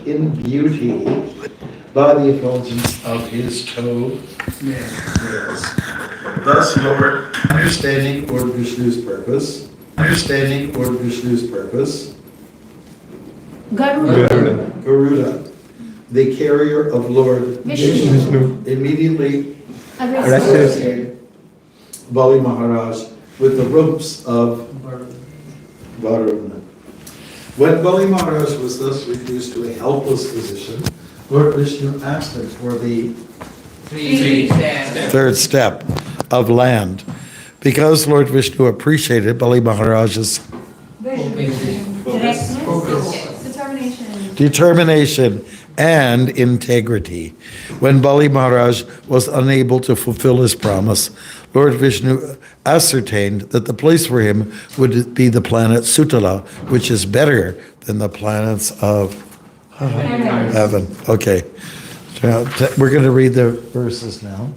in beauty by the effulgence of his toe nails. Thus, Lord, understanding Lord Vishnu's purpose, Garuda, the carrier of Lord Vishnu, immediately arrested Bali Maharaj with the ropes of Varuna. When Bali Maharaj was thus reduced to a helpless position, Lord Vishnu asked him for the third step of land. Because Lord Vishnu appreciated Bali Maharaj's determination and integrity. When Bali Maharaj was unable to fulfill his promise, Lord Vishnu ascertained that the place for him would be the planet Sutala, which is better than the planets of heaven. Okay. We're going to read the verses now.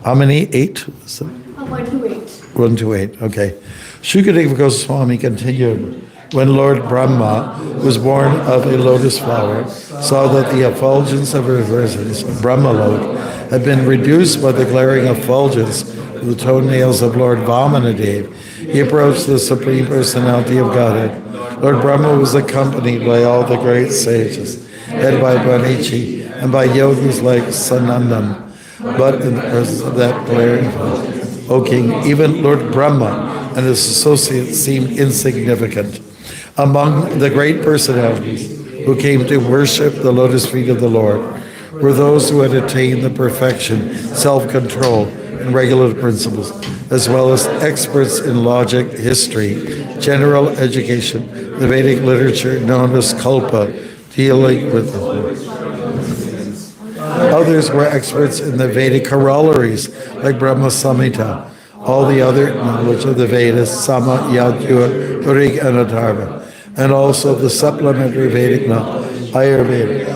How many? 8? 1 to 8. 1 to 8. Okay. Shukadeva Goswami continued. When Lord Brahma was born of a lotus flower, saw that the effulgence of his residence, Brahmalok, had been reduced by the glaring effulgence of the toenails of Lord Vamanadev, he approached the Supreme Personality of Godhead. Lord Brahma was accompanied by all the great sages, led by Banichi and by yogis like Sanandam. But in the presence of that glaring effulgence, O king, even Lord Brahma and his associates seemed insignificant. Among the great personalities who came to worship the lotus feet of the Lord were those who had attained the perfection, self-control, and regulative principles, as well as experts in logic, history, general education, the Vedic literature known as Kalpa, dealing with the Lord. Others were experts in the Vedic corollaries, like Brahma Samhita, all the other knowledge of the Vedas, Sama, Yajur, Rig, and Atharva, and also the supplementary Vedic knowledge, Ayurveda.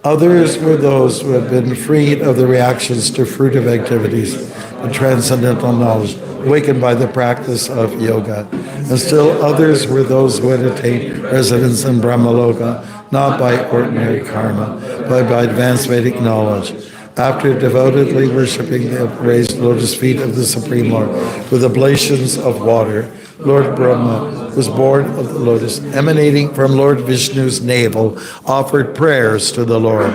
Others were those who had been freed of the reactions to fruitive activities and transcendental knowledge, awakened by the practice of yoga. And still others were those who had attained residence in Brahmaloka, not by ordinary karma, but by advanced Vedic knowledge. After devotedly worshipping the raised lotus feet of the Supreme Lord with oblations of water, Lord Brahma was born of the lotus, emanating from Lord Vishnu's navel, offered prayers to the Lord.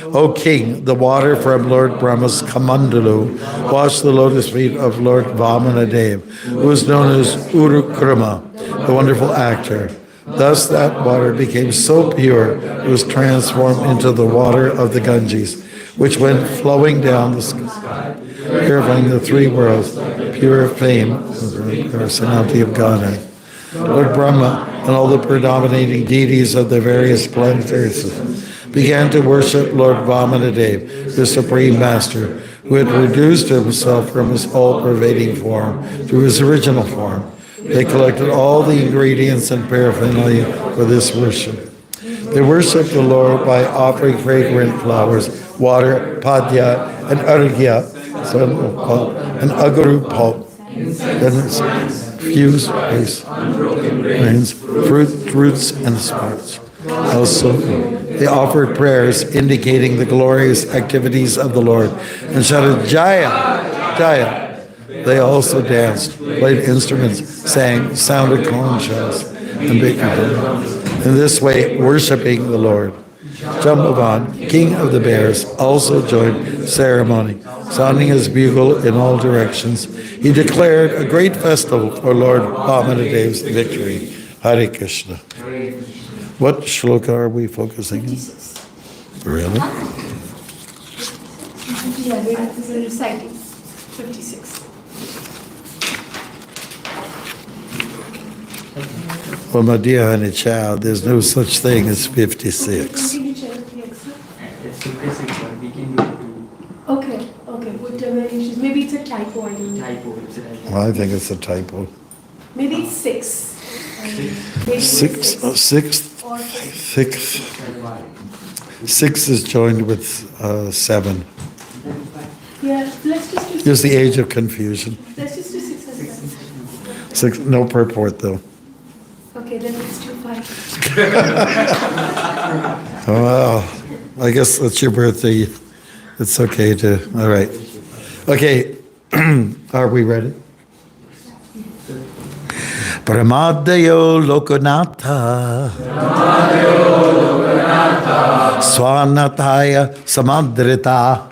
O king, the water from Lord Brahma's Kamandalu washed the lotus feet of Lord Vamanadev, who was known as Urukrama, the wonderful actor. Thus that water became so pure, it was transformed into the water of the Ganges, which went flowing down the sky, purifying the three worlds, pure fame of the personality of Godhead. Lord Brahma and all the predominating deities of the various planetary systems began to worship Lord Vamanadev, the Supreme Master, who had reduced himself from his all-pervading form to his original form. They collected all the ingredients and paraphernalia for this worship. They worshiped the Lord by offering fragrant flowers, water, padya, and arghya, and agaru pulp, then fused grains, fruits, and sprouts. Also, they offered prayers indicating the glorious activities of the Lord and shouted, Jaya, Jaya. They also danced, played instruments, sang, sounded conch shells, and baked drums. In this way, worshiping the Lord. Jambavan, king of the bears, also joined ceremony. Sounding his bugle in all directions, he declared a great festival for Lord Vamanadev's victory. Hare Krishna. What shloka are we focusing on? 56. Really? Yeah, we're reciting 56. Well, my dear honey child, there's no such thing as 56. Okay, whatever it is. Maybe it's a typo, I don't know. Well, I think it's a typo. Maybe it's 6. Six is joined with 7. Yeah, let's just do 6. Here's the age of confusion. Let's just do 6 as well. 6, no purport though. Okay, then let's do 5. Well, I guess that's your birthday. It's okay to, all right. Okay, are we ready? Pramadayo Lokanatha Swanataya Samadrita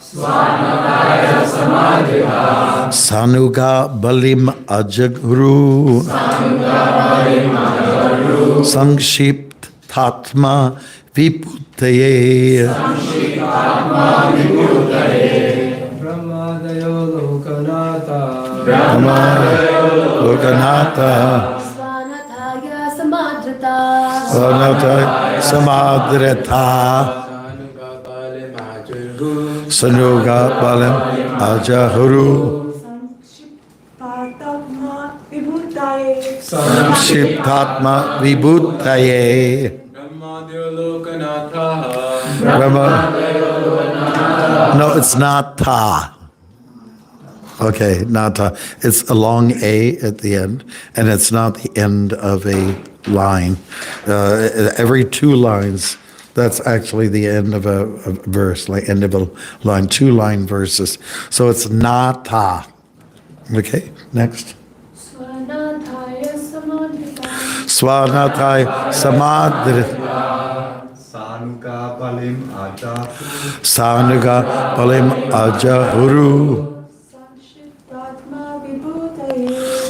Sanuga Balim Ajaguru Sangshipt Tatma Viputaye Brahmadayo Lokanatha Lokanatha Swanataya Samadrita Swanataya Samadrita Sanuga Balim Ajahuru Shiptatma Vibhutaye Brahma. No, it's not ta. Okay, not ta. It's a long A at the end, and it's not the end of a line. Every 2 lines, that's actually the end of a verse, like end of a line, 2-line verses. So it's not ta. Okay, next. Swanataya Samadrita Swanataya Samadrita Sanuga Balim Ajahuru Sanuga Balim Ajahuru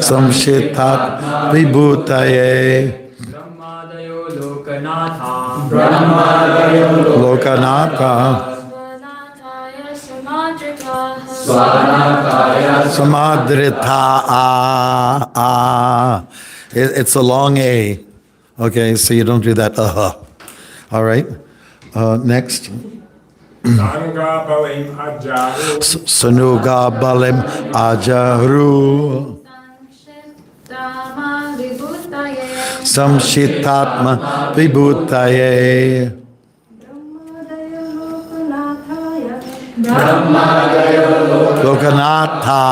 Samshitat Vibhutaye Brahmadayo Lokanatha Lokanatha Swanataya Samadrita Samadrita. It's a long A. Okay, so you don't do that. All right. Next. Sanuga Balim Ajaru Sanuga Balim Ajaru Samshitatma Vibhutaye Lokanatha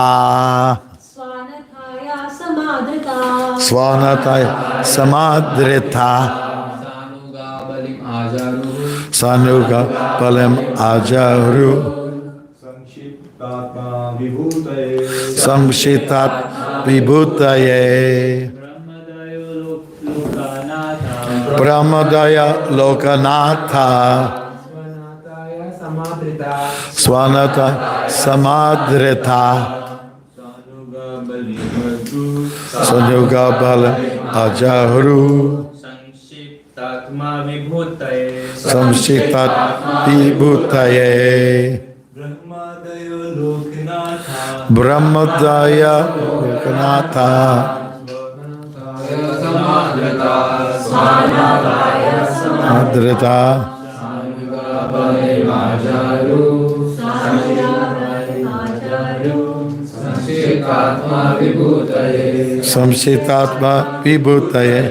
Swanataya Samadrita Sanuga Balim Ajaru Samshitat Vibhutaye Brahmadaya Lokanatha Swanata Samadrita Sanuga Balim Ajaru Samshitat Vibhutaye Brahmadaya Lokanatha Samadrita Samshitatma Vibhutaye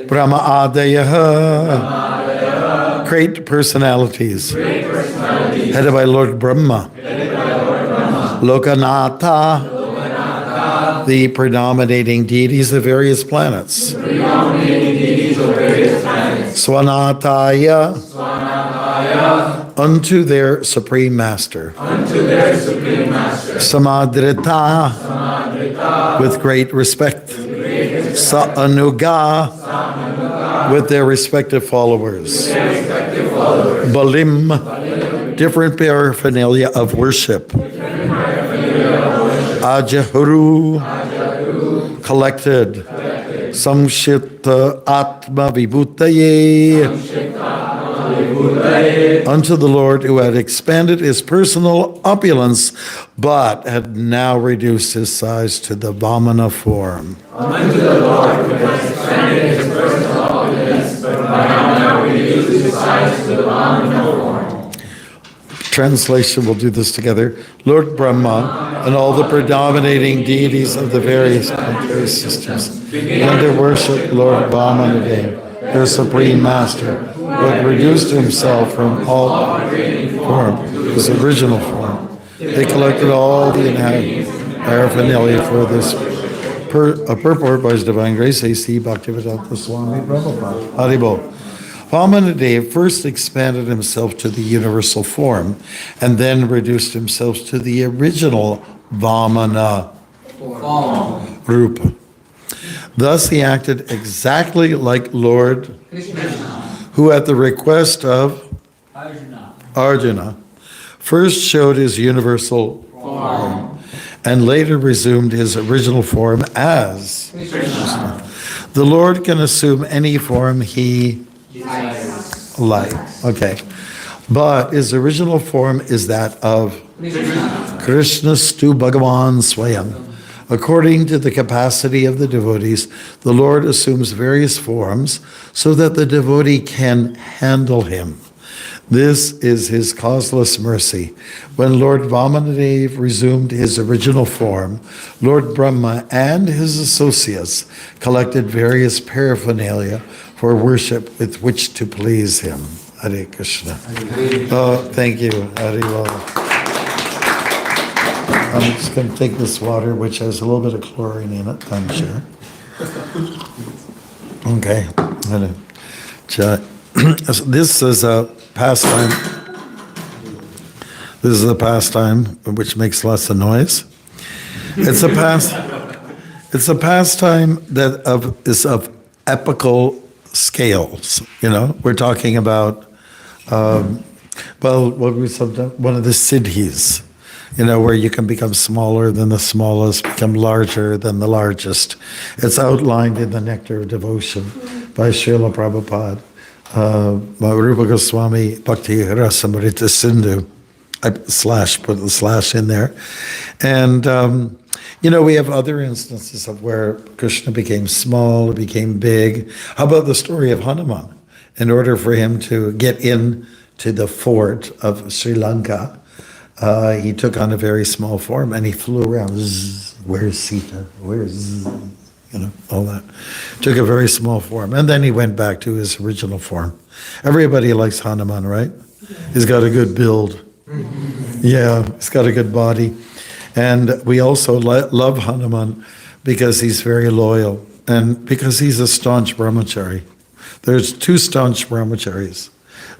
Brahma Adayaha. Great personalities. Headed by Lord Brahma. Lokanatha. The predominating deities of various planets. Swanataya. Unto their supreme master. Samadrita. With great respect. Saanuga. With their respective followers. Balim. Different paraphernalia of worship. Ajahuru. Collected. Samshita Atma Vibhutaye. Unto the Lord who had expanded his personal opulence, but had now reduced his size to the Vamana form. Unto the Lord who has expanded his personal opulence, but now reduced his size to the Vamana form. Translation, we'll do this together. Lord Brahma and all the predominating deities of the various planetary systems began to worship Lord Vamana, their supreme master, who had reduced himself from all form, his original form. They collected all the inhabitants paraphernalia for this purport by His Divine Grace, A.C. Bhaktivedanta Swami Prabhupada. Haribol. Vamanadeva first expanded himself to the universal form and then reduced himself to the original Vamana Rupa. Thus he acted exactly like Lord, who at the request of Arjuna first showed his universal form and later resumed his original form as Krishna. The Lord can assume any form he likes. Okay. But his original form is that of Krishna Stu Bhagavan Swayam. According to the capacity of the devotees, the Lord assumes various forms so that the devotee can handle him. This is his causeless mercy. When Lord Vamanadeva resumed his original form, Lord Brahma and his associates collected various paraphernalia for worship with which to please him. Hare Krishna. Oh, thank you. Hare Rama. I'm just going to take this water, which has a little bit of chlorine in it, I'm sure. Okay. This is a pastime. This is a pastime which makes lots of noise. It's a pastime that is of epical scales. You know, we're talking about what we sometimes one of the siddhis. You know, where you can become smaller than the smallest, become larger than the largest. It's outlined in the Nectar of Devotion by Srila Prabhupada. Rupa Goswami Bhakti Rasamrita Sindhu. I put the slash in there. And, you know, we have other instances of where Krishna became small, became big. How about the story of Hanuman? In order for him to get into the fort of Sri Lanka, he took on a very small form and he flew around. Zzz, where's Sita? Where's, you know, all that. Took a very small form. And then he went back to his original form. Everybody likes Hanuman, right? He's got a good build. Yeah, he's got a good body. And we also love Hanuman because he's very loyal and because he's a staunch brahmachari. There's two staunch brahmacharis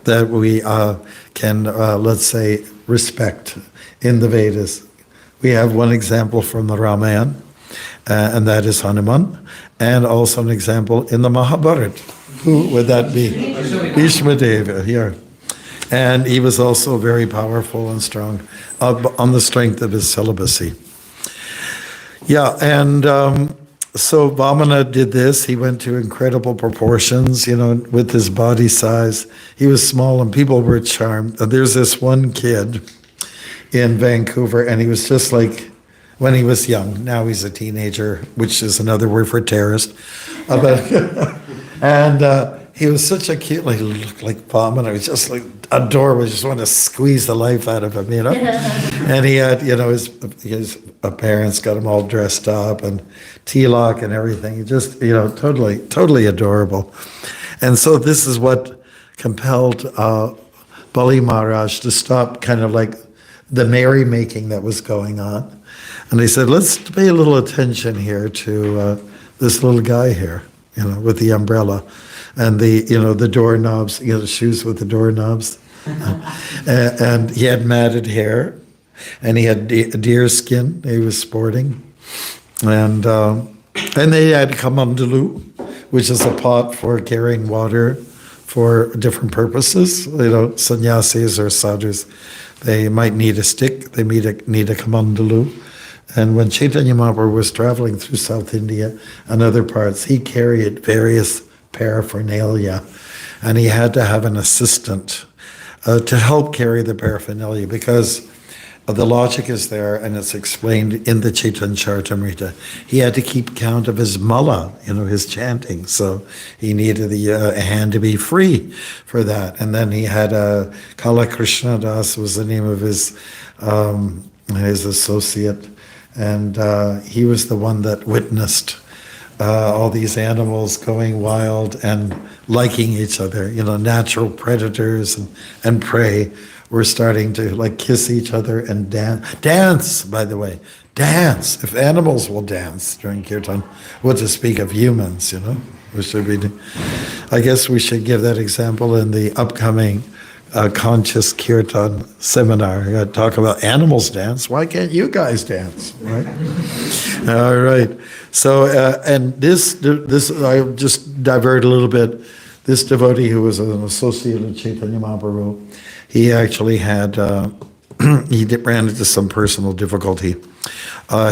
that we can, let's say, respect in the Vedas. We have one example from the Ramayana, and that is Hanuman, and also an example in the Mahabharata. Who would that be? Bhishma Deva, here. And he was also very powerful and strong on the strength of his celibacy. Yeah, and so Vamana did this. He went to incredible proportions, you know, with his body size. He was small and people were charmed. There's this one kid in Vancouver, and he was just like when he was young. Now he's a teenager, which is another word for terrorist. And he was such a cute, like, he looked like Vamana. He was just like adorable. You just want to squeeze the life out of him, you know? And he had, you know, his parents got him all dressed up and tilak and everything. He just, you know, totally adorable. And so this is what compelled Bali Maharaj to stop kind of like the merrymaking that was going on. And they said, let's pay a little attention here to this little guy here, you know, with the umbrella. And the, you know, the doorknobs, you know, the shoes with the doorknobs. And he had matted hair, and he had deer skin he was sporting. And they had kamandalu, which is a pot for carrying water for different purposes. You know, sannyasis or sadhus, they might need a stick, they need a kamandalu. And when Chaitanya Mahaprabhu was traveling through South India and other parts, he carried various paraphernalia, and he had to have an assistant to help carry the paraphernalia because the logic is there and it's explained in the Chaitanya Charitamrita. He had to keep count of his mala, you know, his chanting, so he needed a hand to be free for that. And then he had Kala Krishna Das was the name of his associate, and he was the one that witnessed all these animals going wild and liking each other. You know, natural predators and prey were starting to like kiss each other and dance. Dance, by the way, dance. If animals will dance during kirtan, what to speak of humans, you know? We should be. I guess we should give that example in the upcoming conscious kirtan seminar. Talk about animals dance. Why can't you guys dance? Right. All right. So, and this, I just divert a little bit. This devotee who was an associate of Chaitanya Mahaprabhu, he actually had, he ran into some personal difficulty.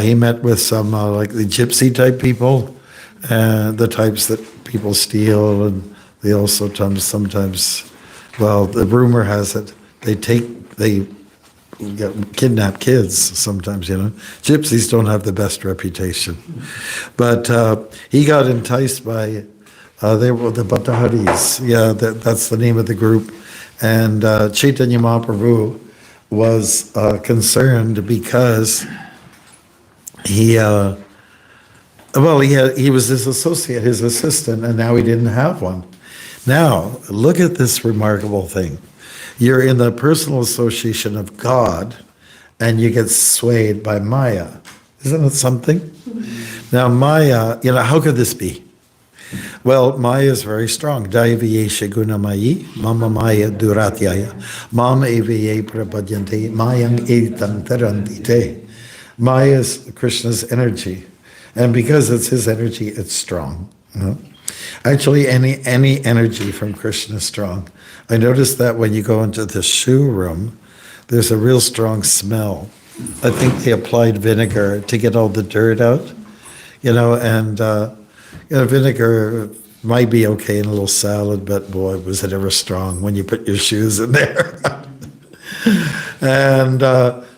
He met with some like the gypsy type people, the types that people steal, and they also sometimes, well, the rumor has it, they kidnap kids sometimes, you know. Gypsies don't have the best reputation. But he got enticed by, they were the Bhattaharis. Yeah, that's the name of the group. And Chaitanya Mahaprabhu was concerned because he was his associate, his assistant, and now he didn't have one. Now, look at this remarkable thing. You're in the personal association of God, and you get swayed by Maya. Isn't it something? Now, Maya, you know, how could this be? Well, Maya is very strong. Daiviyesha gunamayi, mama Maya duratyaya, mam evaye prabhadyante, mayang etam tarantite. Maya is Krishna's energy. And because it's his energy, it's strong. You know? Actually, any energy from Krishna is strong. I noticed that when you go into the shoe room, there's a real strong smell. I think they applied vinegar to get all the dirt out, you know, and vinegar might be okay in a little salad, but boy, was it ever strong when you put your shoes in there. And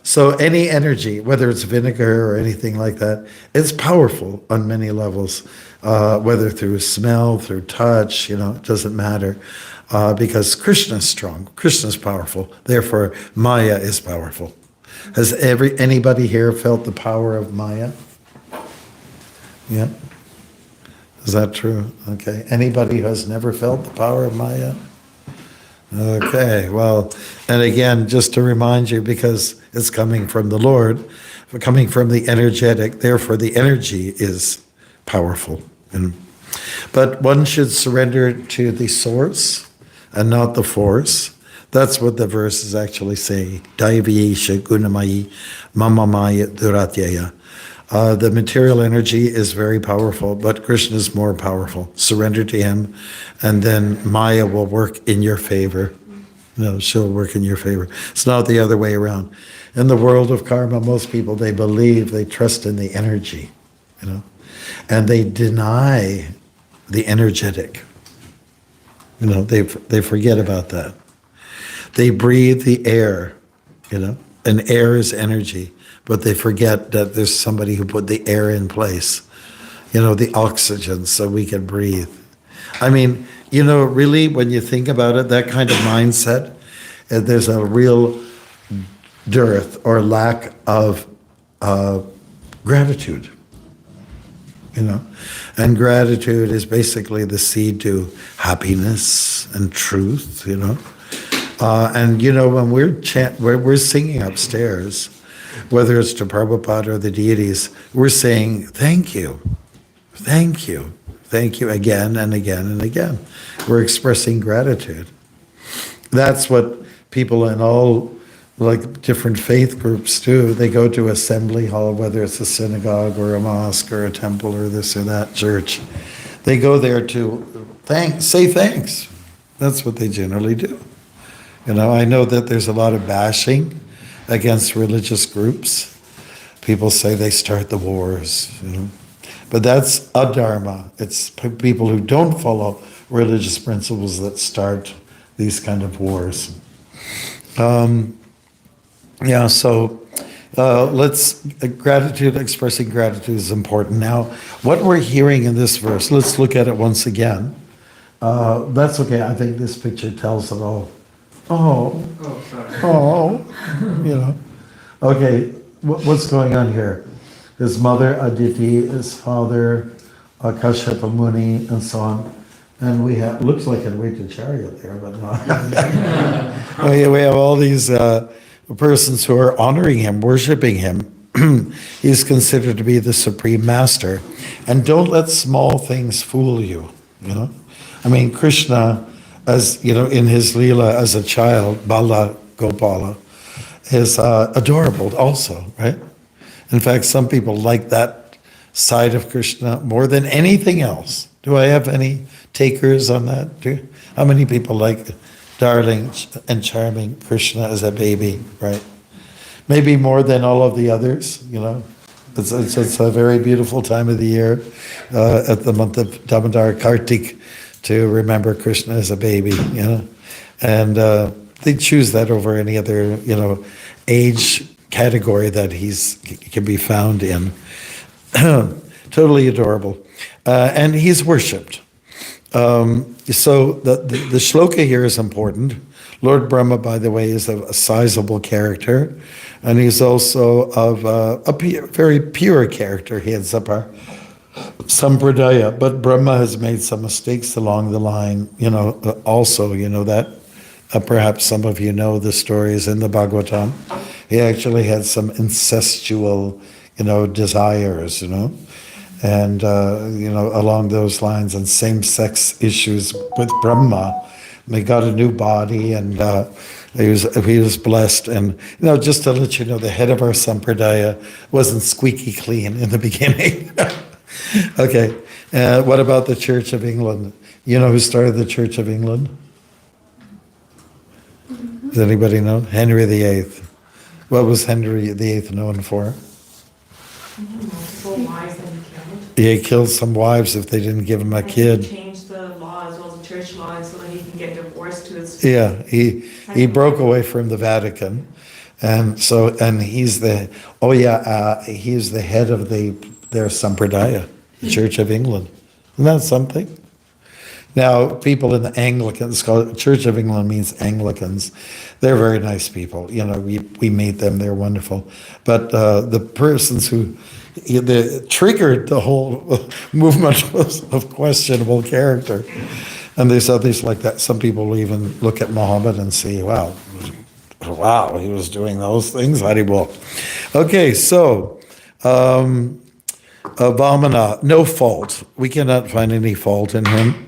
so any energy, whether it's vinegar or anything like that, it's powerful on many levels, whether through smell, through touch, you know, it doesn't matter. Because Krishna is strong, Krishna is powerful, therefore Maya is powerful. Has anybody here felt the power of Maya? Yeah? Is that true? Okay. Anybody who has never felt the power of Maya? Okay, well, and again, just to remind you, because it's coming from the Lord, coming from the energetic, therefore the energy is powerful. But one should surrender to the source and not the force. That's what the verse is actually saying. Daiviyesha gunamayi mama maya duratyaya. The material energy is very powerful, but Krishna is more powerful. Surrender to him, and then Maya will work in your favor. No, she'll work in your favor. It's not the other way around. In the world of karma, most people, they believe, they trust in the energy, you know, and they deny the energetic. You know, they forget about that. They breathe the air, you know, and air is energy. But they forget that there's somebody who put the air in place, you know, the oxygen, so we can breathe. I mean, you know, really, when you think about it, that kind of mindset, there's a real dearth or lack of gratitude, you know. And gratitude is basically the seed to happiness and truth, you know. And, you know, when we're singing upstairs, whether it's to Prabhupada or the deities, we're saying, thank you, thank you, thank you again and again and again. We're expressing gratitude. That's what people in all like different faith groups do. They go to assembly hall, whether it's a synagogue or a mosque or a temple or this or that church. They go there to say thanks. That's what they generally do. You know, I know that there's a lot of bashing against religious groups. People say they start the wars, you know. But that's adharma. It's people who don't follow religious principles that start these kind of wars. Expressing gratitude is important. Now, what we're hearing in this verse, let's look at it once again. That's okay, I think this picture tells it all. You know. Okay, what's going on here? His mother Aditi, his father Kashyapa Muni, and so on. And we have, looks like a weighted chariot there, but not. We have all these persons who are honoring him, worshiping him. He's considered to be the supreme master. And don't let small things fool you. you know. I mean, Krishna, as you know, in his Leela as a child, Bala Gopala, is adorable also, right? In fact, some people like that side of Krishna more than anything else. Do I have any takers on that? How many people like darling and charming Krishna as a baby, right? Maybe more than all of the others, you know. It's a very beautiful time of the year at the month of Damodar Kartik to remember Krishna as a baby, you know. And they choose that over any other, you know, age category that can be found in. Totally adorable. And he's worshipped. So the shloka here is important. Lord Brahma, by the way, is a sizable character, and he's also of a very pure character. He has sampradaya, but Brahma has made some mistakes along the line. You know, also, you know that perhaps some of you know the stories in the Bhagavatam. He actually had some incestual, you know, desires, you know. And, you know, along those lines, and same-sex issues with Brahma. And he got a new body, and he was blessed. And, you know, just to let you know, the head of our sampradaya wasn't squeaky clean in the beginning. Okay, what about the Church of England? You know who started the Church of England? Does anybody know? Henry VIII. What was Henry VIII known for? Multiple wives that he killed. He killed some wives if they didn't give him a And kid. he changed the law as well as the church law so that he can get divorced to his. Yeah, he broke away from the Vatican, and he's the he's the head of their sampradaya, the Church of England. Isn't that something? Now, people in the Anglicans, Church of England means Anglicans. They're very nice people. You know, we meet them. They're wonderful. But the persons who triggered the whole movement was of questionable character. And there's others like that. Some people will even look at Muhammad and say, wow, he was doing those things. Haribol. Okay, so Vamana, no fault. We cannot find any fault in him.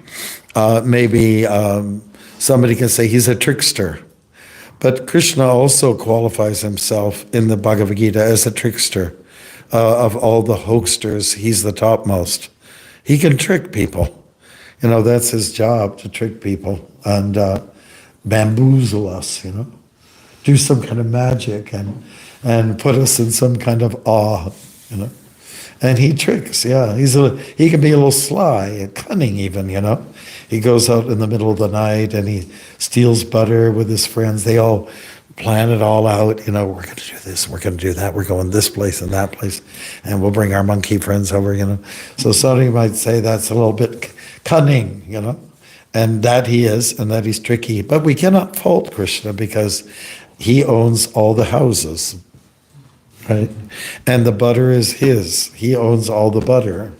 Maybe somebody can say he's a trickster. But Krishna also qualifies himself in the Bhagavad Gita as a trickster. Of all the hoaxsters, he's the topmost. He can trick people. You know, that's his job, to trick people and bamboozle us, you know. Do some kind of magic and put us in some kind of awe, you know. And he tricks, yeah. He can be a little sly and cunning even, you know. He goes out in the middle of the night and he steals butter with his friends. They all plan it all out, you know, we're going to do this, we're going to do that, we're going this place and that place, and we'll bring our monkey friends over, you know. So somebody might say that's a little bit cunning, you know, and that he is, and that he's tricky. But we cannot fault Krishna because he owns all the houses. Right? And the butter is his. He owns all the butter.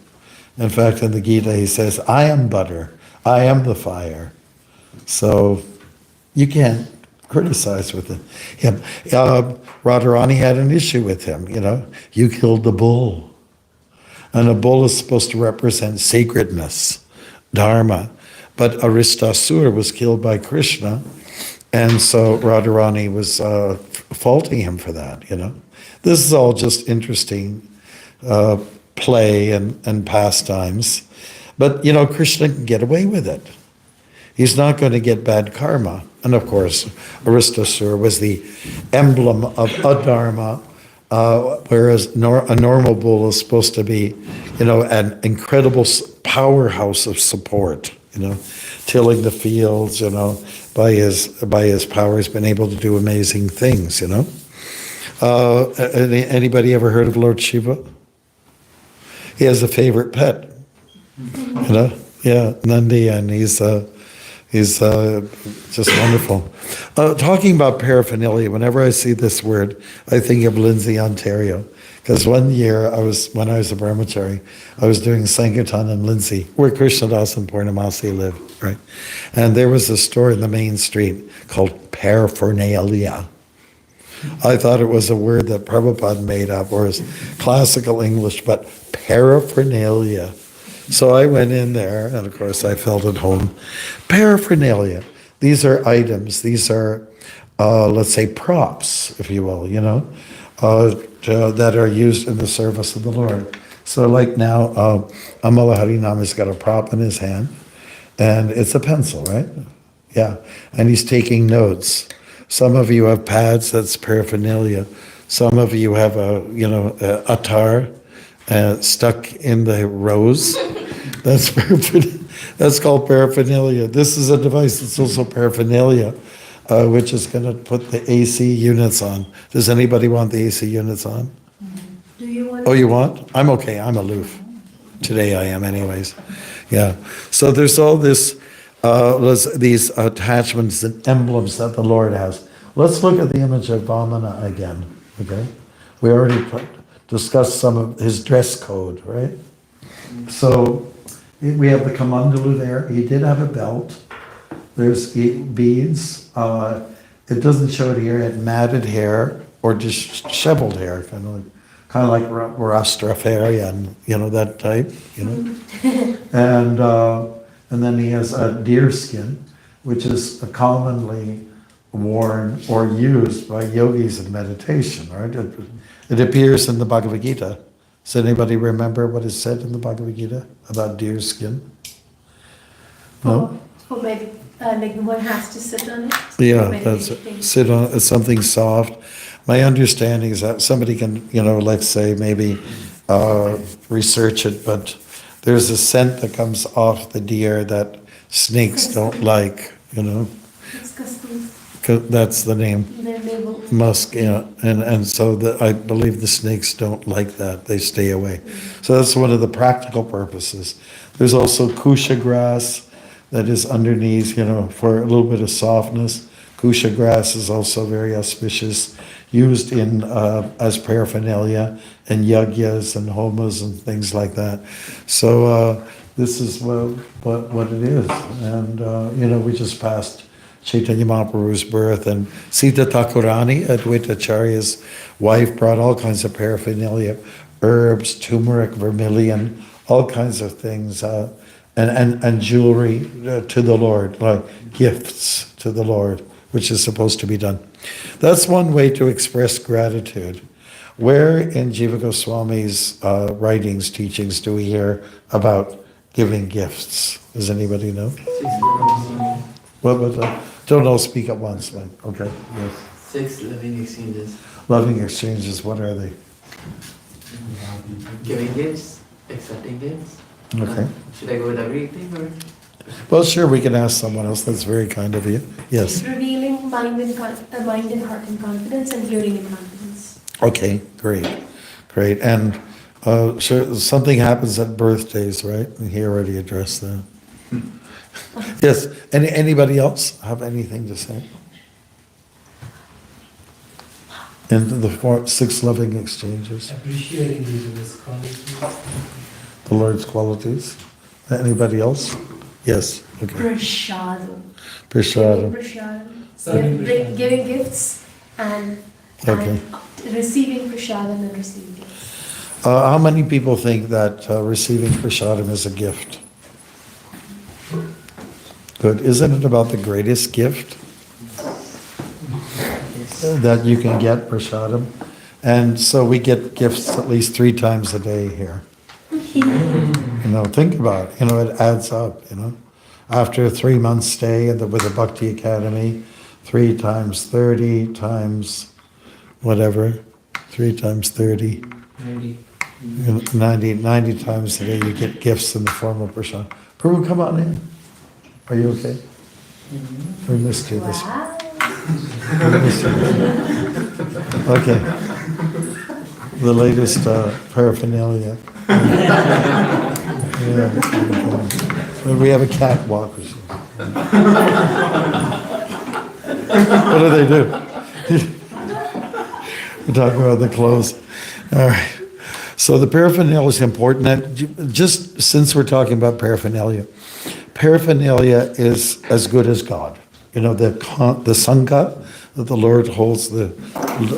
In fact, in the Gita, he says, I am butter. I am the fire. So you can't criticize with him. Radharani had an issue with him, you know. You killed the bull. And a bull is supposed to represent sacredness, dharma. But Aristasura was killed by Krishna. And so Radharani was faulting him for that, you know. This is all just interesting play and pastimes. But, you know, Krishna can get away with it. He's not going to get bad karma. And of course, Aristasura was the emblem of adharma, whereas a normal bull is supposed to be, you know, an incredible powerhouse of support, you know, tilling the fields, you know, by his power, he's been able to do amazing things, you know. Anybody ever heard of Lord Shiva? He has a favorite pet, you know? Yeah, Nandi, and he's just wonderful. Talking about paraphernalia, whenever I see this word, I think of Lindsay, Ontario. Because one year, when I was a brahmachari, I was doing Sankirtan in Lindsay, where Krishnadas and Purnamasi live, right? And there was a store in the main street called paraphernalia. I thought it was a word that Prabhupada made up, or is classical English, but paraphernalia. So I went in there, and of course I felt at home. Paraphernalia. These are items. These are, let's say, props, if you will, that are used in the service of the Lord. So like now, Amala Harinama's got a prop in his hand, and it's a pencil, right? Yeah, and he's taking notes. Some of you have pads, that's paraphernalia. Some of you have a attar stuck in the rose. That's called paraphernalia. This is a device that's also paraphernalia, which is going to put the AC units on. Does anybody want the AC units on? Do you want? Oh, you want? I'm okay. I'm aloof. Today I am, anyways. Yeah. So there's all this, these attachments and emblems that the Lord has. Let's look at the image of Vamana again. Okay. We already discussed some of his dress code, right? So we have the kamandalu there. He did have a belt. There's beads. It doesn't show it here. It had matted hair or disheveled hair, kind of like Rastafari and that type, and then he has a deer skin, which is commonly worn or used by yogis in meditation. Right? It appears in the Bhagavad Gita. Does anybody remember what is said in the Bhagavad Gita about deer skin? No? For maybe, like one has to sit on it? Yeah, that's it. Sit on it, something soft. My understanding is that somebody can, let's say maybe research it, but there's a scent that comes off the deer that snakes don't like, Disgusting. That's the name. They will. Musk, yeah, and so I believe the snakes don't like that. They stay away. So that's one of the practical purposes. There's also kusha grass that is underneath, for a little bit of softness. Kusha grass is also very auspicious, used in as paraphernalia in yagyas and homas and things like that. So this is what it is, and we just passed Chaitanya Mahaprabhu's birth, and Sita Thakurani, Advaita Acharya's wife, brought all kinds of paraphernalia, herbs, turmeric, vermilion, all kinds of things, and jewelry to the Lord, like gifts to the Lord, which is supposed to be done. That's one way to express gratitude. Where in Jiva Goswami's writings, teachings, do we hear about giving gifts? Does anybody know? Don't all speak at once, man. Okay, yes. 6 loving exchanges. Loving exchanges, what are they? Giving gifts, accepting gifts. Okay. Should I go with everything or? Well, sure, we can ask someone else. That's very kind of you. Yes. Revealing mind and heart and confidence, and hearing and confidence. Okay, great. And sure, something happens at birthdays, right? He already addressed that. Yes. Anybody else have anything to say? Into the 6 loving exchanges. Appreciating Jesus' qualities. The Lord's qualities. Anybody else? Yes. Okay. Prashadam. Prashadam. Giving gifts and receiving prashadam and receiving gifts. How many people think that receiving prashadam is a gift? Good. Isn't it about the greatest gift that you can get, prashadam? And so we get gifts at least 3 times a day here. Think about it. It adds up, After a 3-month stay with the Bhakti Academy, 3 times 30 times whatever, 3 times 30. 90 times a day you get gifts in the form of prashadam. Prabhu, come on in. Are you okay? We missed you this Wow. Okay. The latest paraphernalia. Yeah. We have a catwalk or something. What do they do? We're talking about the clothes. All right. So the paraphernalia is important. And just since we're talking about paraphernalia is as good as God. The Sangha that the Lord holds, the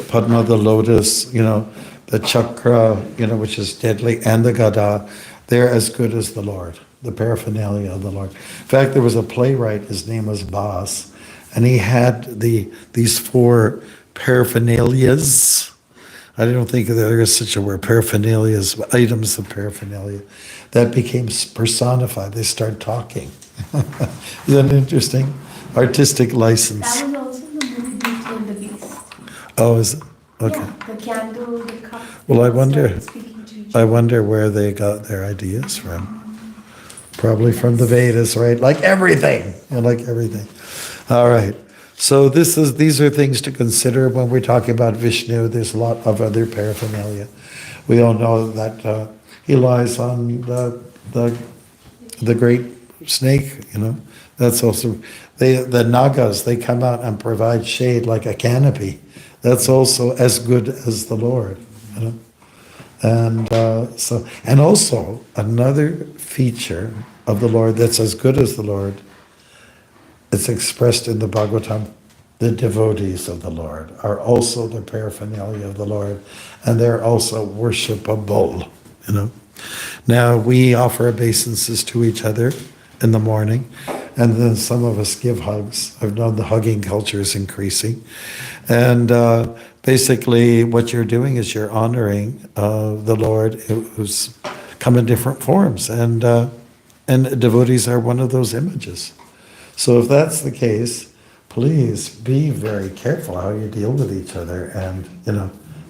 Padma, the lotus, the chakra, which is deadly, and the gada, They're as good as the Lord, the paraphernalia of the Lord. In fact, there was a playwright, his name was Bas, and he had these 4 paraphernalias. I don't think there is such a word, paraphernalias, items of paraphernalia, that became personified. They start talking. Isn't that interesting? Artistic license. That was also in the movie Beauty and the Beast. Oh, is it? Okay. Yeah, the candle, the cup. Well, I they wonder- started speaking to each I other. wonder where they got their ideas from. Probably from the Vedas, right? Like everything. Like everything. All right. So these are things to consider when we're talking about Vishnu. There's a lot of other paraphernalia. We all know that he lies on the great snake, That's also, the Nagas, they come out and provide shade like a canopy. That's also as good as the Lord, And and also another feature of the Lord that's as good as the Lord, it's expressed in the Bhagavatam. The devotees of the Lord are also the paraphernalia of the Lord, and they're also worshipable, Now, we offer obeisances to each other in the morning, and then some of us give hugs. I've known the hugging culture is increasing. And basically what you're doing is you're honoring the Lord who's come in different forms, and devotees are one of those images. So if that's the case, please be very careful how you deal with each other, and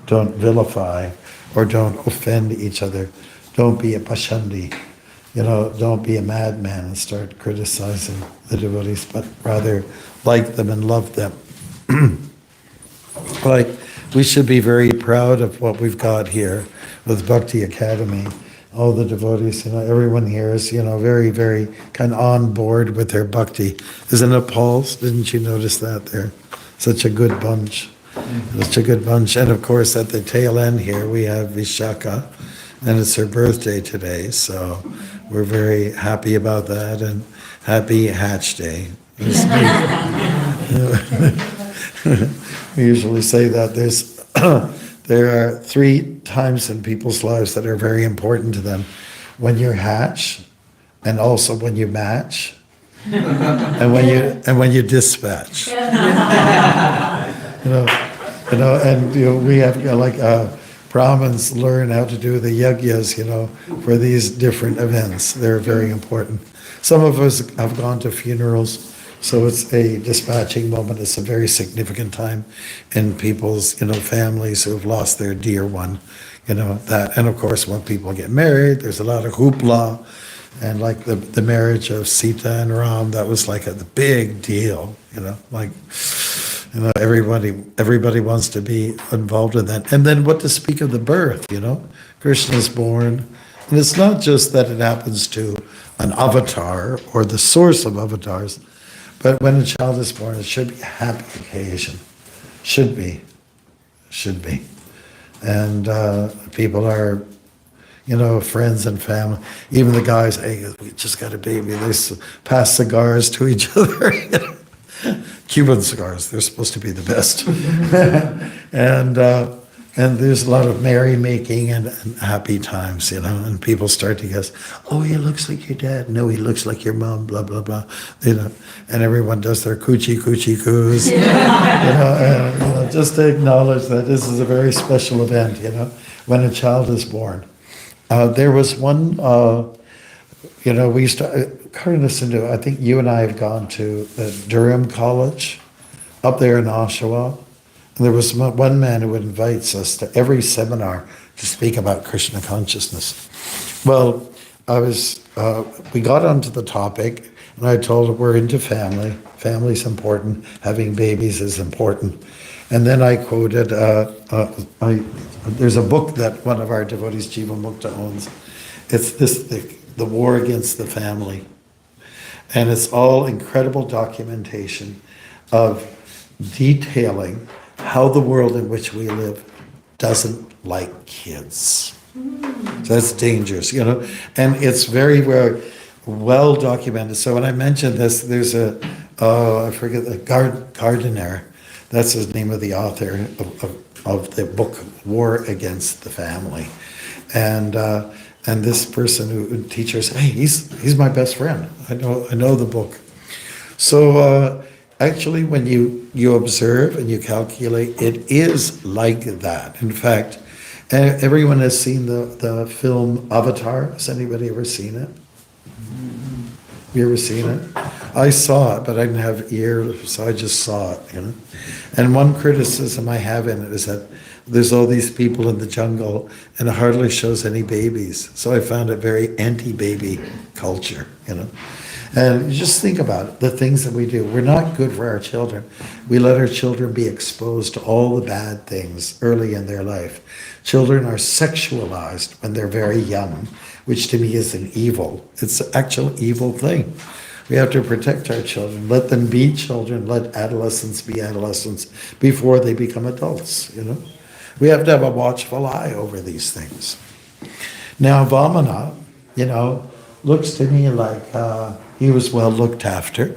don't vilify or don't offend each other. Don't be a pashandi. Don't be a madman and start criticizing the devotees, but rather like them and love them. Like, we should be very proud of what we've got here with Bhakti Academy. All the devotees, everyone here is, very, very kind of on board with their bhakti. Isn't it, Paul? Didn't you notice that there? Such a good bunch. Such a good bunch. And of course, at the tail end here, we have Vishaka, and it's her birthday today, so we're very happy about that, and happy Hatch Day. We usually say that there are 3 times in people's lives that are very important to them: when you hatch, and also when you match, and when you dispatch. We have Brahmins learn how to do the yagyas, for these different events. They're very important. Some of us have gone to funerals, so it's a dispatching moment. It's a very significant time in people's, families who have lost their dear one, that. And of course, when people get married, there's a lot of hoopla, and like the marriage of Sita and Ram, that was like a big deal, everybody wants to be involved in that. And then what to speak of the birth, Krishna's born. And it's not just that it happens to an avatar or the source of avatars, but when a child is born, it should be a happy occasion. Should be. And people are, friends and family. Even the guys, hey, we just got a baby. They pass cigars to each other. Cuban cigars, they're supposed to be the best. And there's a lot of merrymaking and happy times, and people start to guess, oh, he looks like your dad. No, he looks like your mom, blah, blah, blah. And everyone does their coochie coos, just to acknowledge that this is a very special event, when a child is born. There was one, we used to, I think you and I have gone to the Durham College up there in Oshawa. And there was one man who invites us to every seminar to speak about Krishna consciousness. Well, we got onto the topic, and I told him we're into family. Family's important. Having babies is important. And then I quoted, there's a book that one of our devotees, Jiva Mukta, owns. It's The War Against the Family. And it's all incredible documentation of detailing how the world in which we live doesn't like kids. So that's dangerous, and it's very, very well documented. So when I mentioned this, there's I forget, Gardiner, that's the name of the author of the book War Against the Family. And And this person who teacher said, hey, he's my best friend. I know the book. So actually, when you observe and you calculate, it is like that. In fact, everyone has seen the film Avatar. Has anybody ever seen it? You ever seen it? I saw it, but I didn't have ears, so I just saw it, you know. And one criticism I have in it is that there's all these people in the jungle, and it hardly shows any babies. So I found it very anti-baby culture, you know. And just think about it, the things that we do. We're not good for our children. We let our children be exposed to all the bad things early in their life. Children are sexualized when they're very young, which to me is an evil. It's an actual evil thing. We have to protect our children. Let them be children. Let adolescents be adolescents before they become adults, you know. We have to have a watchful eye over these things. Now, Vamana, you know, looks to me like he was well looked after.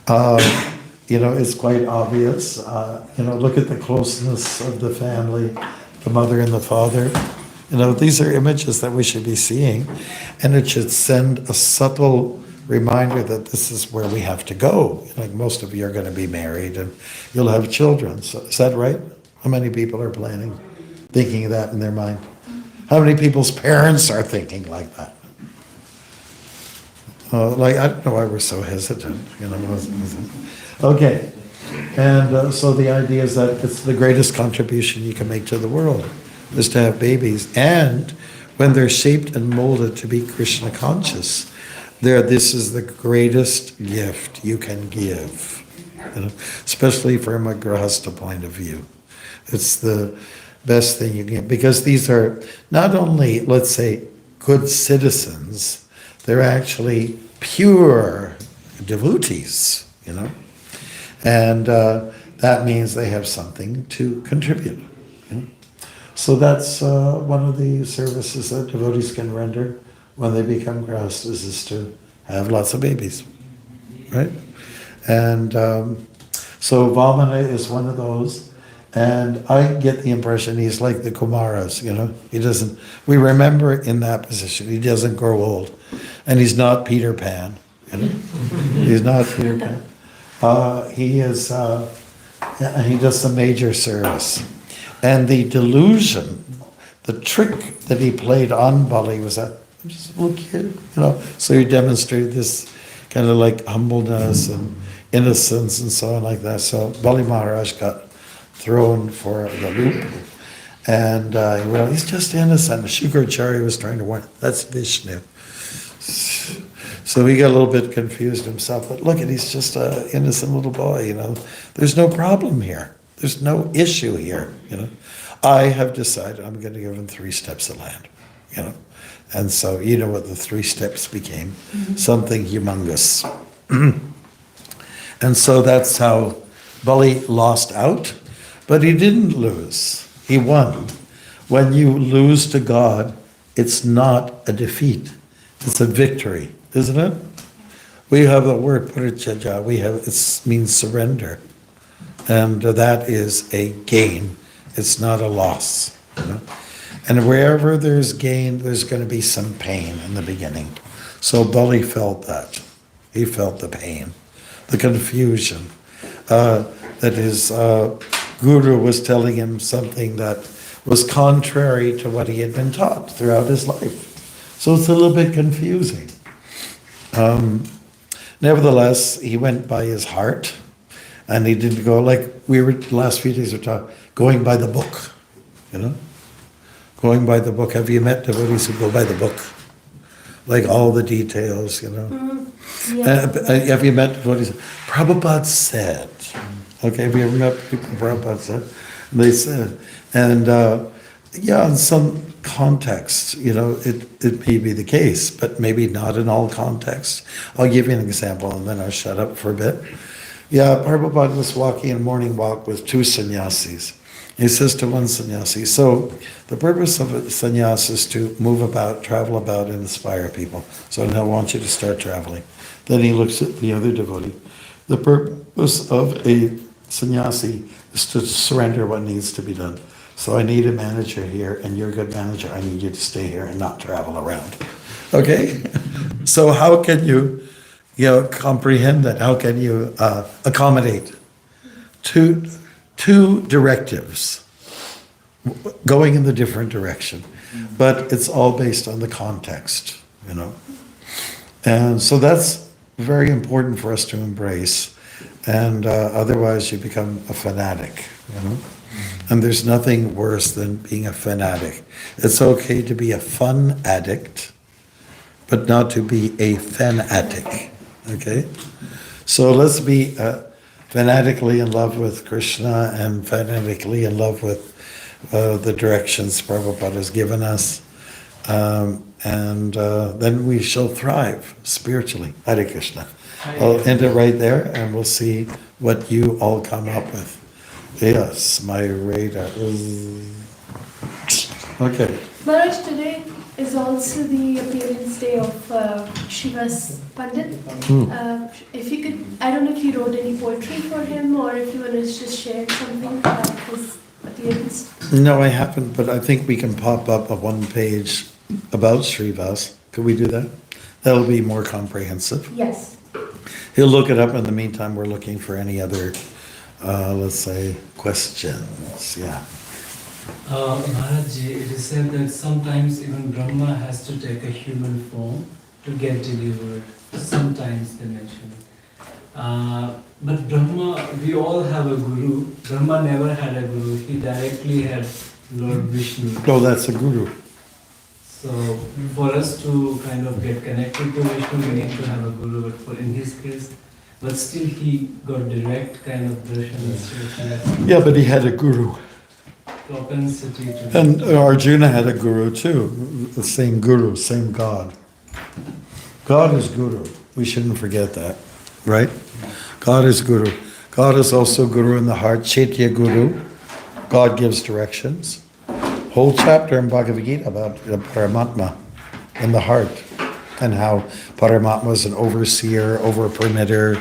You know, it's quite obvious. You know, look at the closeness of the family, the mother and the father. You know, these are images that we should be seeing, and it should send a subtle reminder that this is where we have to go. Like most of you are going to be married and you'll have children. So, is that right? How many people are planning, thinking of that in their mind? How many people's parents are thinking like that? Like, I don't know why we're so hesitant, you know. Okay, and so the idea is that it's the greatest contribution you can make to the world, is to have babies. And when they're shaped and molded to be Krishna conscious, this is the greatest gift you can give, you know, especially from a Grihastha point of view. It's the best thing you can get, because these are not only, let's say, good citizens, they're actually pure devotees, you know, and that means they have something to contribute. You know? So that's one of the services that devotees can render when they become grihasthas, is to have lots of babies, right? And so Vamana is one of those. And I get the impression he's like the Kumaras, you know. He doesn't, we remember in that position, he doesn't grow old. And he's not Peter Pan, you know. He's not Peter Pan. He is, he does the major service. And the delusion, the trick that he played on Bali was that, just look here, you know. So he demonstrated this kind of like humbleness and innocence and so on like that. So Bali Maharaj got thrown for the loop, and well, he's just innocent. Shukracharya was trying to warn, that's Vishnu. So he got a little bit confused himself, but look, he's just an innocent little boy, you know. There's no problem here. There's no issue here, you know. I have decided I'm going to give him 3 steps of land, you know. And so you know what the 3 steps became, something humongous. And so that's how Bali lost out. But he didn't lose, he won. When you lose to God, it's not a defeat, it's a victory, isn't it? We have the word parichaja, it means surrender. And that is a gain, it's not a loss. You know? And wherever there's gain, there's going to be some pain in the beginning. So Bali felt that. He felt the pain, the confusion, that his Guru was telling him something that was contrary to what he had been taught throughout his life. So it's a little bit confusing. Nevertheless, he went by his heart, and he didn't go like we were the last few days were talking, going by the book, you know? Going by the book. Have you met devotees who go by the book? Like all the details, you know? Yeah. Have you met devotees? Prabhupada said. Okay, have you ever met people Prabhupada said? They said, and yeah, in some contexts, you know, it may be the case, but maybe not in all contexts. I'll give you an example and then I'll shut up for a bit. Yeah, Prabhupada was walking a morning walk with 2 sannyasis. He says to one sannyasi, so the purpose of a sannyas is to move about, travel about, and inspire people. So now I want you to start traveling. Then he looks at the other devotee. The purpose of a sannyasi is to surrender what needs to be done. So I need a manager here, and you're a good manager. I need you to stay here and not travel around. Okay? So how can you, comprehend that? How can you accommodate two directives going in the different direction? But it's all based on the context, And so that's very important for us to embrace. And otherwise you become a fanatic, And there's nothing worse than being a fanatic. It's okay to be a fun addict, but not to be a fanatic, okay? So let's be fanatically in love with Krishna and fanatically in love with the directions Prabhupada has given us. And then we shall thrive spiritually. Hare Krishna. I'll end it right there and we'll see what you all come up with. Yes, my radar is... Okay. Maharaj, today is also the appearance day of Shiva's Pandit. If you could, I don't know if you wrote any poetry for him or if you want to just share something about his appearance. No, I haven't, but I think we can pop up a one-page about Srivas. Could we do that? That'll be more comprehensive. Yes. He'll look it up. In the meantime, we're looking for any other, let's say, questions. Yeah. Maharaj, it is said that sometimes even Brahma has to take a human form to get delivered. Sometimes they mention it. But Brahma, we all have a guru. Brahma never had a guru. He directly had Lord Vishnu. Oh, that's a guru. So for us to kind of get connected to Vishnu, we need to have a guru. But in his case, but still he got direct kind of darshan. Yeah, but he had a guru. Propensity to. And Arjuna had a guru too. The same guru, same God. God is guru. We shouldn't forget that, right? God is guru. God is also guru in the heart. Chaitya guru. God gives directions. Whole chapter in Bhagavad Gita about Paramatma in the heart and how Paramatma is an overseer, over-permitter.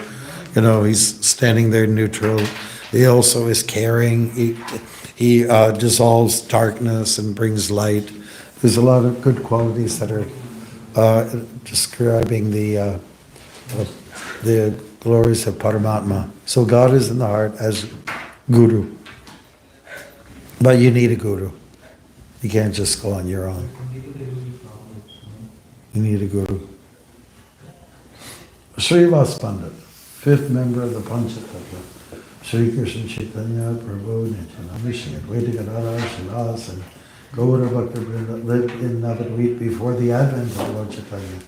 He's standing there neutral. He also is caring. He dissolves darkness and brings light. There's a lot of good qualities that are describing the glories of Paramatma. So God is in the heart as guru. But you need a guru. You can't just go on your own. You need a guru. Srivas Pandit, fifth member of the Panchatattva. Sri Krishna Chaitanya Prabhu Nityananda Advaita Gadadhar Srivas and Gaura Bhakta Vrinda lived in Navadvip before the advent of Lord Chaitanya.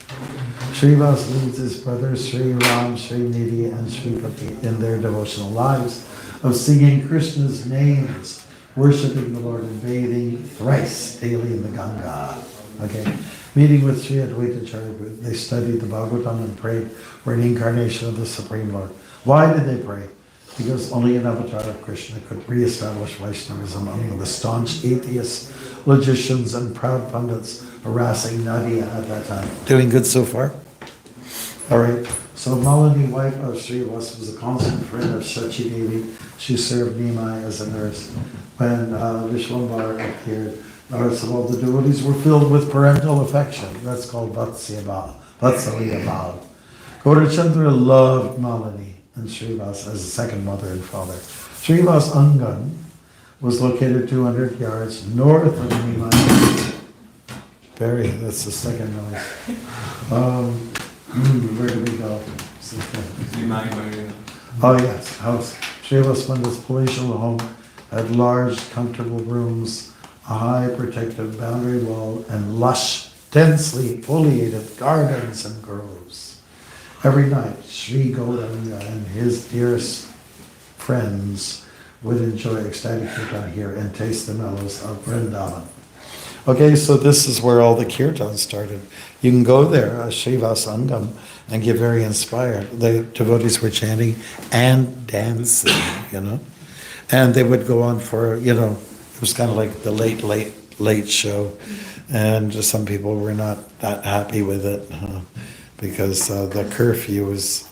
Srivas leads his brothers Sri Ram, Sri Nidhi and Sri Pati in their devotional lives of singing Krishna's names, worshipping the Lord and bathing thrice daily in the Ganga. Okay. Meeting with Sri Advaita Acharya, they studied the Bhagavatam and prayed for an incarnation of the Supreme Lord. Why did they pray? Because only an avatar of Krishna could re-establish Vaishnavism among the staunch atheists, logicians, and proud pundits harassing Nadia at that time. Doing good so far? All right. So Malini, wife of Srivas, was a constant friend of Shachi Devi. She served Nimai as a nurse. When Vishwambar appeared, the hearts of all the devotees were filled with parental affection. That's called Vatsalya Bhav. Gaurachandra loved Malini and Srivas as a second mother and father. Srivas Angan was located 200 yards north of Nimai. That's the second noise. Where do we go? Oh yes, house. Srivas Pandit's palatial home had large, comfortable rooms, a high protective boundary wall, and lush, densely foliated gardens and groves. Every night, Sri Gauranga and his dearest friends would enjoy ecstatic kirtan here and taste the mellows of Vrindavan. Okay, so this is where all the kirtan started. You can go there, Srivas Angam, and get very inspired. The devotees were chanting and dancing, And they would go on for, it was kind of like the late show. And some people were not that happy with it because the curfew was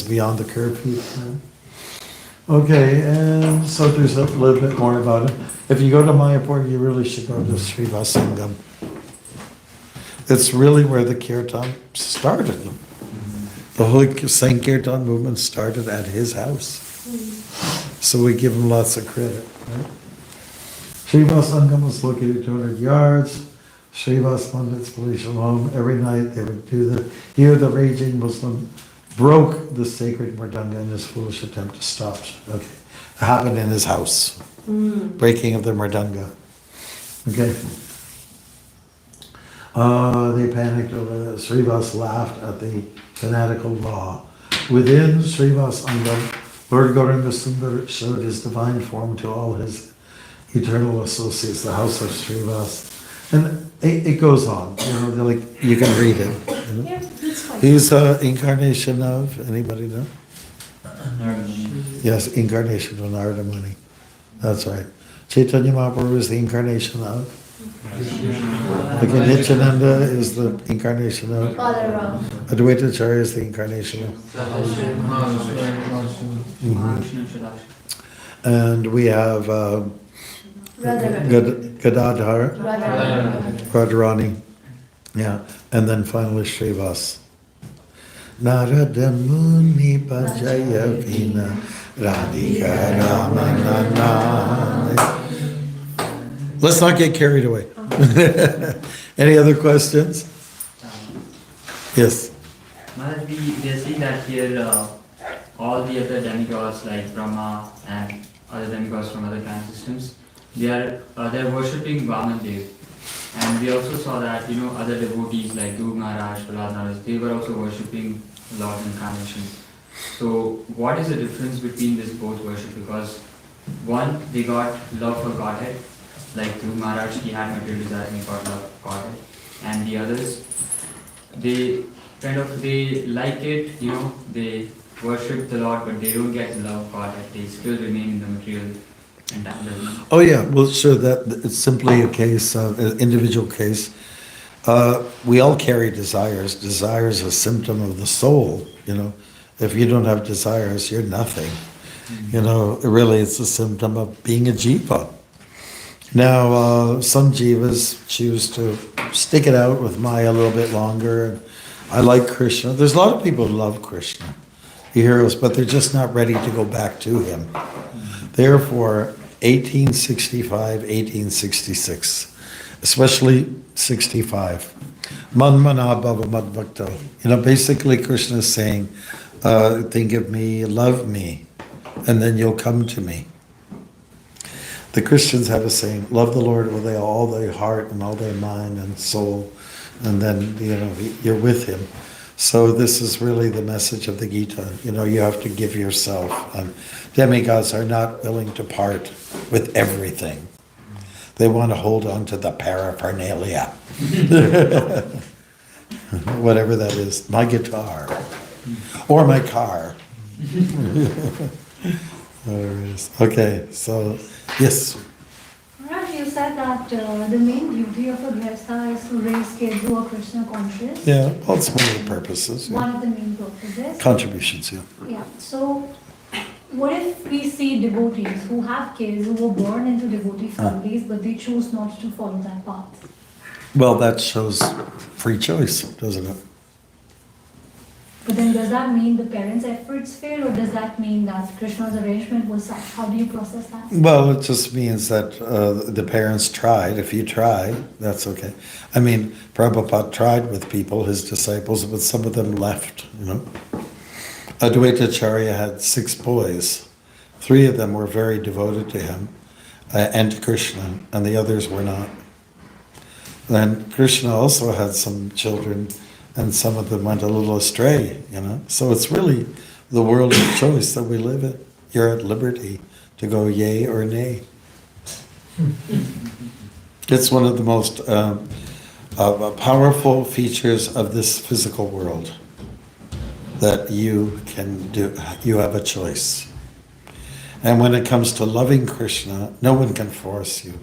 beyond the curfew. Okay, and so there's a little bit more about it. If you go to Mayapur, you really should go to Srivasangam. It's really where the kirtan started. The whole Sankirtan movement started at his house. So we give him lots of credit. Right? Srivasangam was located 200 yards. Srivas Pandit's palatial home. Every night they would hear the raging Muslim broke the sacred mridanga in his foolish attempt to stop. Okay, it happened in his house. Breaking of the mridanga. Okay. They panicked over it. Srivas laughed at the fanatical law. Within Srivas Angam, Lord Gauranga Sundar showed his divine form to all his eternal associates, the house of Srivas. And it goes on, you can read it. You know? Yeah, that's fine. He's an incarnation of, anybody know? Yes, incarnation of Narada Muni. That's right. Chaitanya Mahaprabhu is the incarnation of. Okay, Nityananda is the incarnation of. Balaram. Advaita Acharya is the incarnation of. And we have Radharani. Gadadhar, Radharani. Radharani. Yeah, and then finally Srivas. Narada Muni Bhajaya Vina Radhika Ramanana. Let's not get carried away. Any other questions? Yes. Maharaj, we see that here all the other demigods like Brahma and other demigods from other clan systems, they're worshipping Vaman Dev. And we also saw that, other devotees like Dhruv Maharaj, Prahlad Maharaj, they were also worshipping Lord Incarnation. So what is the difference between this both worship? Because one, they got love for Godhead, like Dhruv Maharaj, he had material desire and he got love for Godhead. And the others, they like it, they worship the Lord, but they don't get the love of Godhead. They still remain in the material entanglement. Oh yeah, well sure, that it's simply a case, an individual case. We all carry desires. Desire is a symptom of the soul, If you don't have desires, you're nothing. Really it's a symptom of being a jiva. Now, some jivas choose to stick it out with Maya a little bit longer. I like Krishna. There's a lot of people who love Krishna, the heroes, but they're just not ready to go back to him. Therefore, 1865, 1866, especially 65, Man mana bhava mad bhakto. Basically Krishna is saying, think of me, love me, and then you'll come to me. The Christians have a saying, love the Lord with all their heart and all their mind and soul, and then, you're with him. So this is really the message of the Gita. You have to give yourself. And demigods are not willing to part with everything. They want to hold on to the paraphernalia. Whatever that is. My guitar. Or my car. Whatever it is. Okay, so, yes. Maharaj, you said that the main duty of a grihastha is to raise kids who are Krishna conscious. Yeah, well, it's one of the purposes. One of the main purposes. Contributions, yeah. Yeah. So, what if we see devotees who have kids who were born into devotee families, but they choose not to follow that path? Well, that shows free choice, doesn't it? But then does that mean the parents' efforts failed, or does that mean that Krishna's arrangement was such? How do you process that? Well, it just means that the parents tried. If you try, that's okay. I mean, Prabhupada tried with people, his disciples, but some of them left, Advaita Acharya had 6 boys. 3 of them were very devoted to him and to Krishna, and the others were not. Then Krishna also had some children, and some of them went a little astray, So it's really the world of choice that we live in. You're at liberty to go yay or nay. It's one of the most powerful features of this physical world, that you have a choice. And when it comes to loving Krishna, no one can force you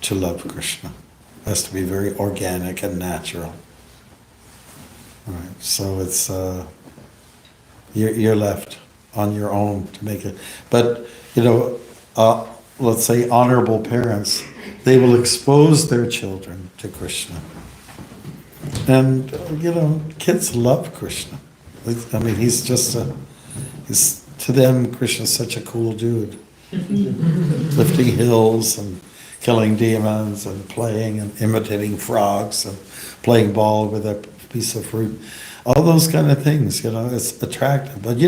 to love Krishna. It has to be very organic and natural. All right, so it's you're left. on your own to make it. But, let's say honorable parents, they will expose their children to Krishna. And, kids love Krishna. I mean, to them, Krishna's such a cool dude. Lifting hills and killing demons and playing and imitating frogs and playing ball with a piece of fruit. All those kind of things, it's attractive. But,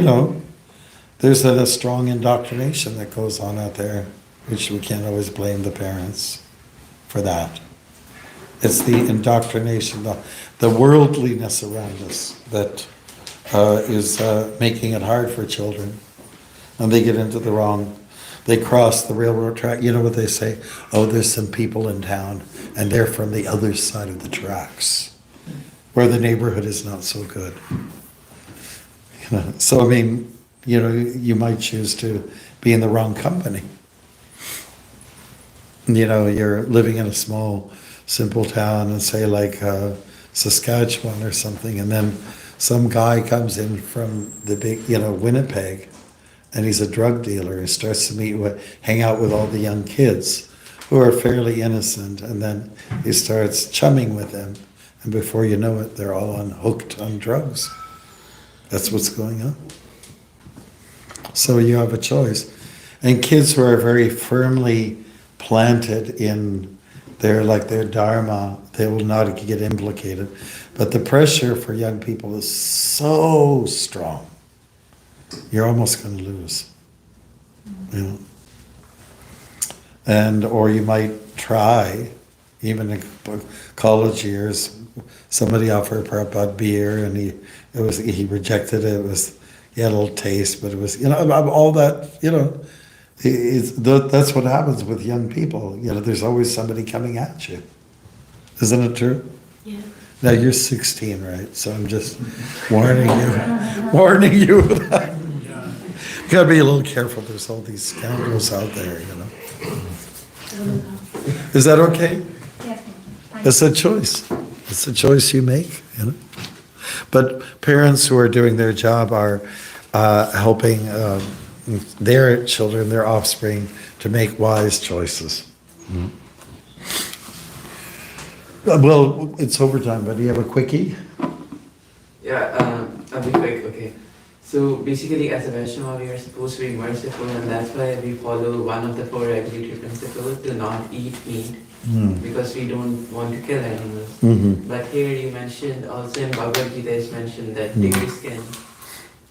there's a strong indoctrination that goes on out there, which we can't always blame the parents for that. It's the indoctrination, the worldliness around us that is making it hard for children. And they get into they cross the railroad track. You know what they say? Oh, there's some people in town, and they're from the other side of the tracks, where the neighborhood is not so good. So, I mean, you might choose to be in the wrong company. You're living in a small, simple town, and say like Saskatchewan or something, and then some guy comes in from the big, Winnipeg, and he's a drug dealer. He starts to hang out with all the young kids who are fairly innocent, and then he starts chumming with them, and before you know it, they're all hooked on drugs. That's what's going on. So you have a choice. And kids who are very firmly planted in their dharma, they will not get implicated. But the pressure for young people is so strong. You're almost going to lose. Or you might try, even in college years, somebody offered Prabhupada beer, and he rejected it. He had a little taste, but it was, all that, that's what happens with young people. There's always somebody coming at you. Isn't it true? Yeah. Now you're 16, right? So I'm just warning you of that. You gotta be a little careful. There's all these scoundrels out there, Is that okay? Yes. It's a choice. It's a choice you make, But parents who are doing their job are helping their children, their offspring, to make wise choices. Mm-hmm. Well, it's overtime, but do you have a quickie? Yeah, I'll be quick, okay. So basically, as a Vaishnava, we are supposed to be merciful, and that's why we follow one of the 4 regulatory principles, to not eat meat, because we don't want to kill animals. Mm-hmm. But here you mentioned, also in Bhagavad Gita, it's mentioned that deer skin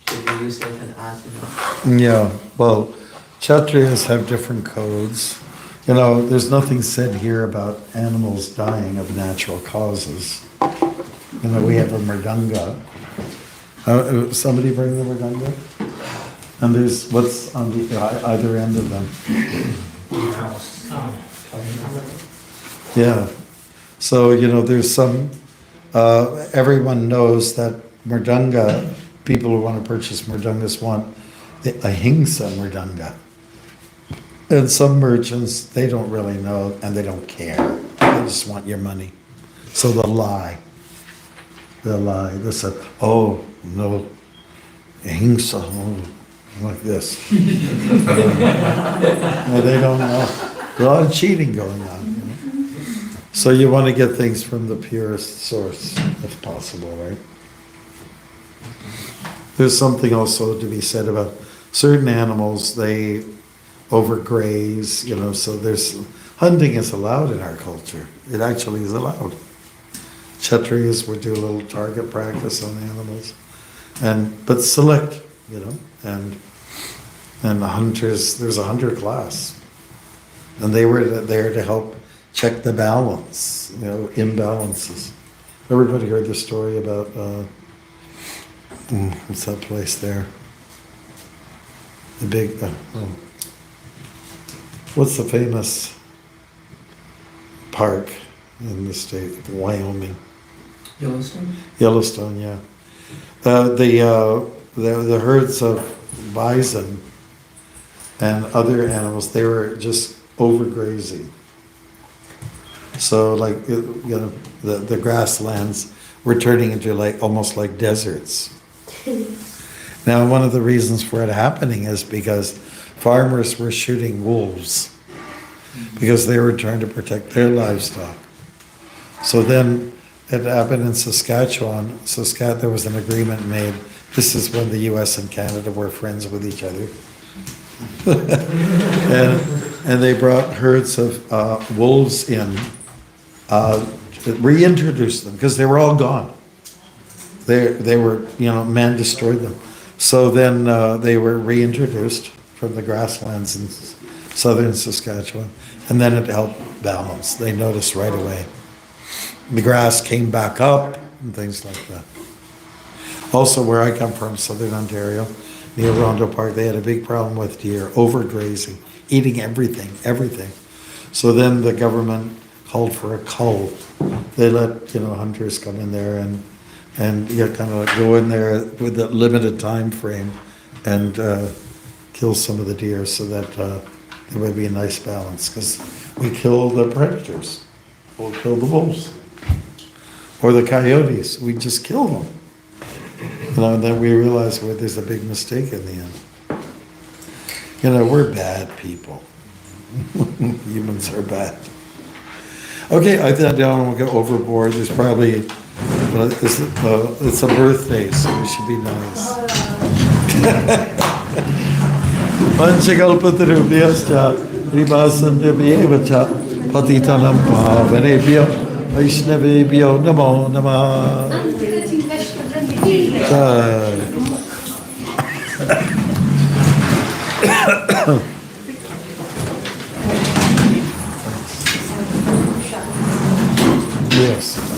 should be used as an asana. Yeah, well, Kshatriyas have different codes. There's nothing said here about animals dying of natural causes. We have a mridanga. Somebody bring the mridanga? And there's what's on the either end of them. Yeah. So, there's some, everyone knows that mridanga, people who want to purchase mridangas want the ahimsa mridanga. And some merchants, they don't really know, and they don't care. They just want your money. So they'll lie. They say, oh, no, ahimsa, like this. No, they don't know. There's a lot of cheating going on. So you want to get things from the purest source, if possible, right? There's something also to be said about certain animals, they overgraze, so hunting is allowed in our culture. It actually is allowed. Kshatriyas would do a little target practice on animals, but select, and the hunters, there's a hunter class, and they were there to help check the balance, imbalances. Everybody heard the story about, what's that place there? The big, what's the famous park in the state of Wyoming? Yellowstone? Yellowstone, yeah. The herds of bison and other animals, they were just overgrazing. So the grasslands were turning into almost like deserts. Now, one of the reasons for it happening is because farmers were shooting wolves because they were trying to protect their livestock. So then it happened in Saskatchewan. There was an agreement made. This is when the US and Canada were friends with each other. and they brought herds of wolves in, reintroduced them because they were all gone. They were, man destroyed them. So then they were reintroduced from the grasslands in southern Saskatchewan, and then it helped balance. They noticed right away. The grass came back up and things like that. Also, where I come from, southern Ontario, near Rondo Park, they had a big problem with deer, overgrazing, eating everything. So then the government called for a cull. They let, hunters come in there and kind of go in there with a limited time frame and kill some of the deer so that there would be a nice balance, because we kill the predators. We'll kill the wolves. Or the coyotes, we just kill them. And then we realize there's a big mistake in the end. We're bad people. Humans are bad. Okay, I don't want to go overboard. There's probably, it's a birthday, so we should be nice. Panchakalpatarubhyascha Ribhasandabhyevacha Patitanam Pavanebhyo Vaishnavebhyo Namo Namah. Yes.